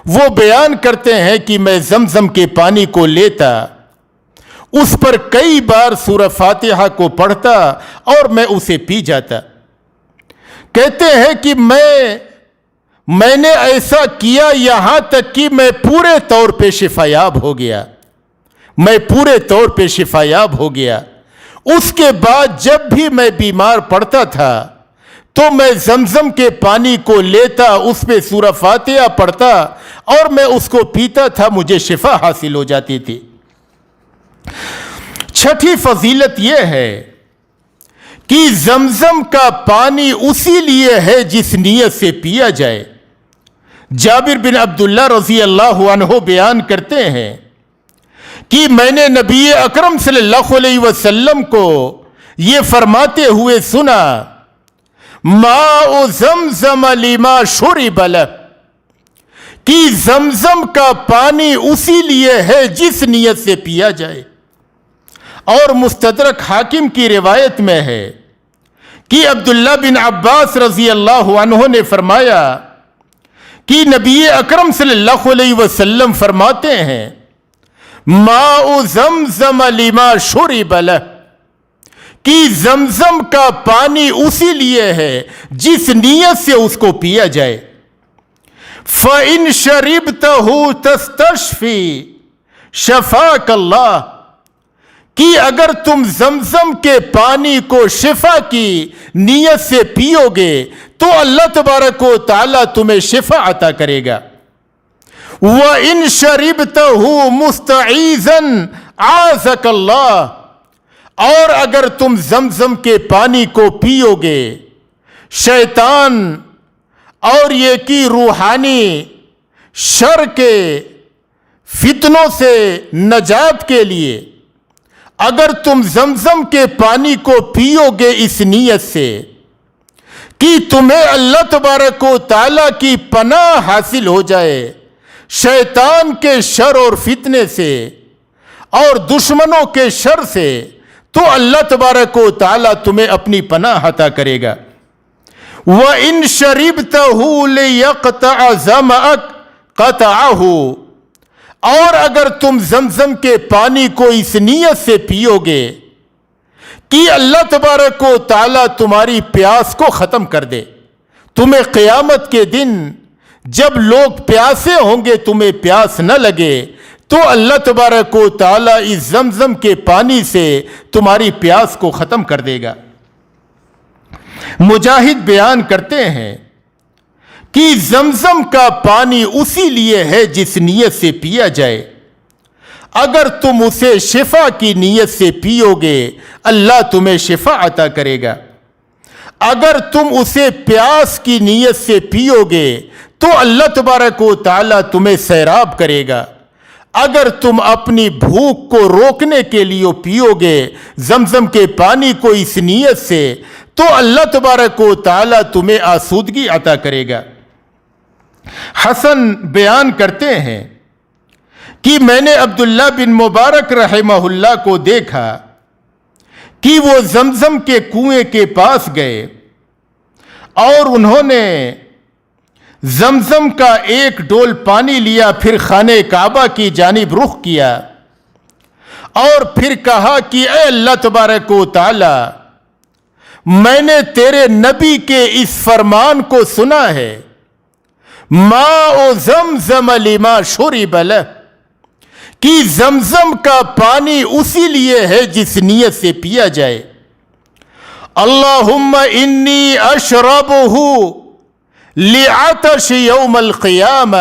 وہ بیان کرتے ہیں کہ میں زمزم کے پانی کو لیتا، اس پر کئی بار سورہ فاتحہ کو پڑھتا اور میں اسے پی جاتا۔ کہتے ہیں کہ میں نے ایسا کیا یہاں تک کہ میں پورے طور پہ شفا یاب ہو گیا، میں پورے طور پہ شفا یاب ہو گیا۔ اس کے بعد جب بھی میں بیمار پڑتا تھا تو میں زمزم کے پانی کو لیتا، اس پہ سورہ فاتحہ پڑھتا اور میں اس کو پیتا تھا، مجھے شفا حاصل ہو جاتی تھی۔ چھٹی فضیلت یہ ہے کہ زمزم کا پانی اسی لیے ہے جس نیت سے پیا جائے۔ جابر بن عبداللہ رضی اللہ عنہ بیان کرتے ہیں کہ میں نے نبی اکرم صلی اللہ علیہ وسلم کو یہ فرماتے ہوئے سنا، ماء زمزم لما شرب لہ، کہ زمزم کا پانی اسی لیے ہے جس نیت سے پیا جائے۔ اور مستدرک حاکم کی روایت میں ہے کہ عبداللہ بن عباس رضی اللہ عنہ نے فرمایا کہ نبی اکرم صلی اللہ علیہ وسلم فرماتے ہیں، ماء زمزم لما شرب لہ، کہ زمزم کا پانی اسی لیے ہے جس نیت سے اس کو پیا جائے۔ فَإِن شَرِبْتَهُ تَسْتَشْفِي شَفَاكَ اللَّهُ، کہ اگر تم زمزم کے پانی کو شفا کی نیت سے پیو گے تو اللہ تبارک و تعالیٰ تمہیں شفا عطا کرے گا۔ وَإِن شَرِبْتَهُ مُسْتَعِيذًا عَاذَكَ اللَّهُ، اور اگر تم زمزم کے پانی کو پیو گے شیطان اور یہ کہ روحانی شر کے فتنوں سے نجات کے لیے، اگر تم زمزم کے پانی کو پیو گے اس نیت سے کہ تمہیں اللہ تبارک و تعالیٰ کی پناہ حاصل ہو جائے شیطان کے شر اور فتنے سے اور دشمنوں کے شر سے، تو اللہ تبارک و تعالیٰ تمہیں اپنی پناہ عطا کرے گا۔ وَإِن شَرِبْتَهُ لِيَقْطَعَ ظَمَأَكَ قَطَعَهُ، اور اگر تم زمزم کے پانی کو اس نیت سے پیو گے کہ اللہ تبارک و تعالیٰ تمہاری پیاس کو ختم کر دے، تمہیں قیامت کے دن جب لوگ پیاسے ہوں گے تمہیں پیاس نہ لگے، تو اللہ تبارک و تعالیٰ اس زمزم کے پانی سے تمہاری پیاس کو ختم کر دے گا۔ مجاہد بیان کرتے ہیں کہ زمزم کا پانی اسی لیے ہے جس نیت سے پیا جائے۔ اگر تم اسے شفا کی نیت سے پیو گے اللہ تمہیں شفا عطا کرے گا، اگر تم اسے پیاس کی نیت سے پیو گے تو اللہ تبارک و تعالیٰ تمہیں سیراب کرے گا، اگر تم اپنی بھوک کو روکنے کے لیے پیو گے زمزم کے پانی کو اس نیت سے تو اللہ تبارک و تعالیٰ تمہیں آسودگی عطا کرے گا۔ حسن بیان کرتے ہیں کہ میں نے عبداللہ بن مبارک رحمہ اللہ کو دیکھا کہ وہ زمزم کے کنویں کے پاس گئے اور انہوں نے زمزم کا ایک ڈول پانی لیا، پھر خانہ کعبہ کی جانب رخ کیا اور پھر کہا کہ اے اللہ تبارک و تعالی، میں نے تیرے نبی کے اس فرمان کو سنا ہے، ماء زمزم لما شرب لہ، کہ زمزم کا پانی اسی لیے ہے جس نیت سے پیا جائے۔ اللہم انی اشربہ لعطش یوم القیامہ،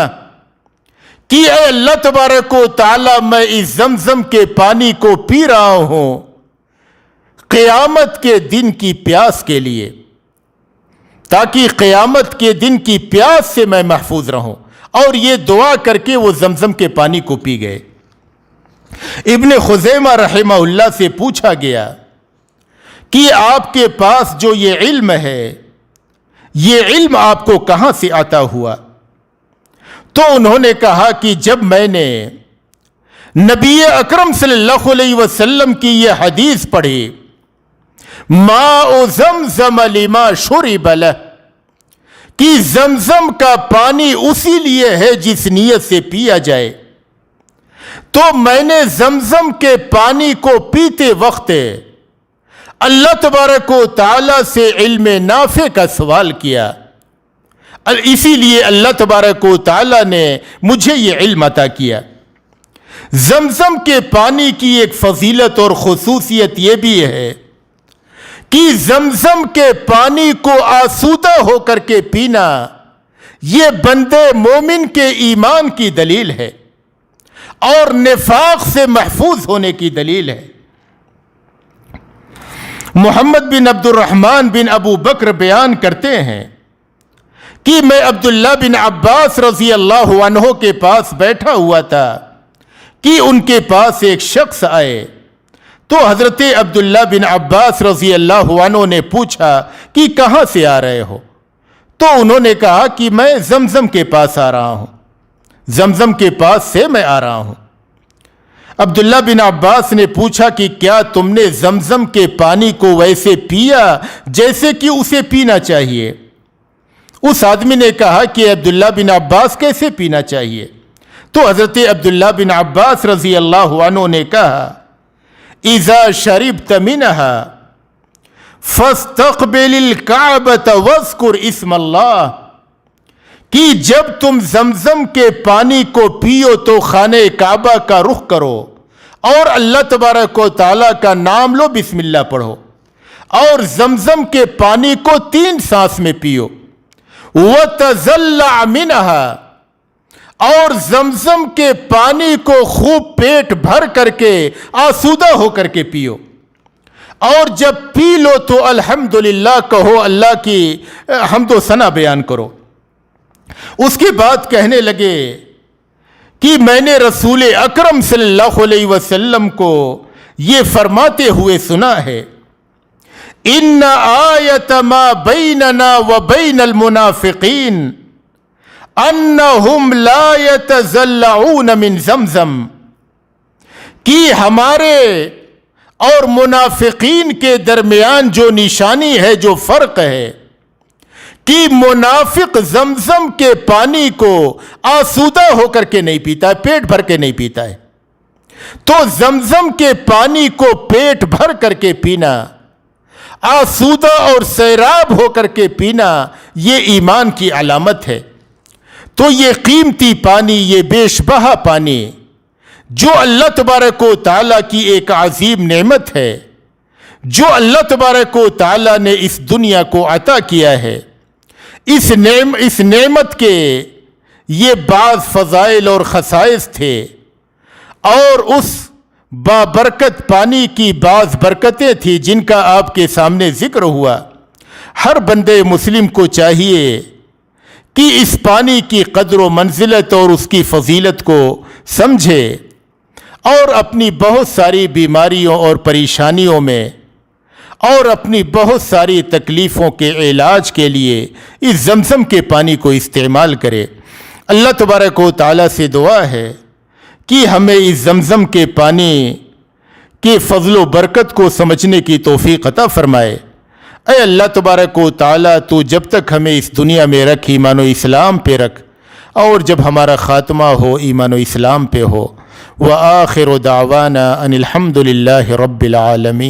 کہ اے اللہ تبارک و تعالی میں اس زمزم کے پانی کو پی رہا ہوں قیامت کے دن کی پیاس کے لیے، تاکہ قیامت کے دن کی پیاس سے میں محفوظ رہوں۔ اور یہ دعا کر کے وہ زمزم کے پانی کو پی گئے۔ ابن خزیمہ رحمہ اللہ سے پوچھا گیا کہ آپ کے پاس جو یہ علم ہے، یہ علم آپ کو کہاں سے عطا ہوا؟ تو انہوں نے کہا کہ جب میں نے نبی اکرم صلی اللہ علیہ وسلم کی یہ حدیث پڑھی، ماء زمزم لما شرب لہ، کہ زمزم کا پانی اسی لیے ہے جس نیت سے پیا جائے، تو میں نے زمزم کے پانی کو پیتے وقت اللہ تبارک و تعالی سے علم نافع کا سوال کیا، اسی لیے اللہ تبارک و تعالی نے مجھے یہ علم عطا کیا۔ زمزم کے پانی کی ایک فضیلت اور خصوصیت یہ بھی ہے کہ زمزم کے پانی کو آسودہ ہو کر کے پینا یہ بندے مومن کے ایمان کی دلیل ہے اور نفاق سے محفوظ ہونے کی دلیل ہے۔ محمد بن عبد الرحمن بن ابو بکر بیان کرتے ہیں کہ میں عبداللہ بن عباس رضی اللہ عنہ کے پاس بیٹھا ہوا تھا کہ ان کے پاس ایک شخص آئے تو حضرت عبداللہ بن عباس رضی اللہ عنہ نے پوچھا کہ کہاں سے آ رہے ہو؟ تو انہوں نے کہا کہ میں زمزم کے پاس آ رہا ہوں، زمزم کے پاس سے میں آ رہا ہوں۔ عبداللہ بن عباس نے پوچھا کہ کیا تم نے زمزم کے پانی کو ویسے پیا جیسے کہ اسے پینا چاہیے؟ اس آدمی نے کہا کہ عبداللہ بن عباس کیسے پینا چاہیے؟ تو حضرت عبداللہ بن عباس رضی اللہ عنہ نے کہا اذا شربت منها فاستقبل الكعبة واذكر اسم اللہ، کہ جب تم زمزم کے پانی کو پیو تو خانہ کعبہ کا رخ کرو اور اللہ تبارک و تعالیٰ کا نام لو، بسم اللہ پڑھو، اور زمزم کے پانی کو 3 سانس میں پیو۔ وَتَزَلَّعْ مِنْهَا، اور زمزم کے پانی کو خوب پیٹ بھر کر کے آسودہ ہو کر کے پیو، اور جب پی لو تو الحمدللہ کہو، اللہ کی حمد و ثنا بیان کرو۔ اس کے بعد کہنے لگے کہ میں نے رسول اکرم صلی اللہ علیہ وسلم کو یہ فرماتے ہوئے سنا ہے ان آیت ما بیننا و بین المنافقین انہم لا یتزلعون من زمزم، کہ ہمارے اور منافقین کے درمیان جو نشانی ہے، جو فرق ہے کہ منافق زمزم کے پانی کو آسودہ ہو کر کے نہیں پیتا ہے، پیٹ بھر کے نہیں پیتا ہے، تو زمزم کے پانی کو پیٹ بھر کر کے پینا، آسودہ اور سیراب ہو کر کے پینا، یہ ایمان کی علامت ہے۔ تو یہ قیمتی پانی، یہ بیش بہا پانی جو اللہ تبارک و تعالیٰ کی ایک عظیم نعمت ہے، جو اللہ تبارک و تعالیٰ نے اس دنیا کو عطا کیا ہے، اس نعمت کے یہ بعض فضائل اور خصائص تھے، اور اس بابرکت پانی کی بعض برکتیں تھیں جن کا آپ کے سامنے ذکر ہوا۔ ہر بندے مسلم کو چاہیے کہ اس پانی کی قدر و منزلت اور اس کی فضیلت کو سمجھے، اور اپنی بہت ساری بیماریوں اور پریشانیوں میں اور اپنی بہت ساری تکلیفوں کے علاج کے لیے اس زمزم کے پانی کو استعمال کرے۔ اللہ تبارک و تعالیٰ سے دعا ہے کہ ہمیں اس زمزم کے پانی کے فضل و برکت کو سمجھنے کی توفیق عطا فرمائے۔ اے اللہ تبارک و تعالیٰ، تو جب تک ہمیں اس دنیا میں رکھ، ایمان و اسلام پہ رکھ، اور جب ہمارا خاتمہ ہو ایمان و اسلام پہ ہو۔ وآخر دعوانا ان الحمد للہ رب العالمین۔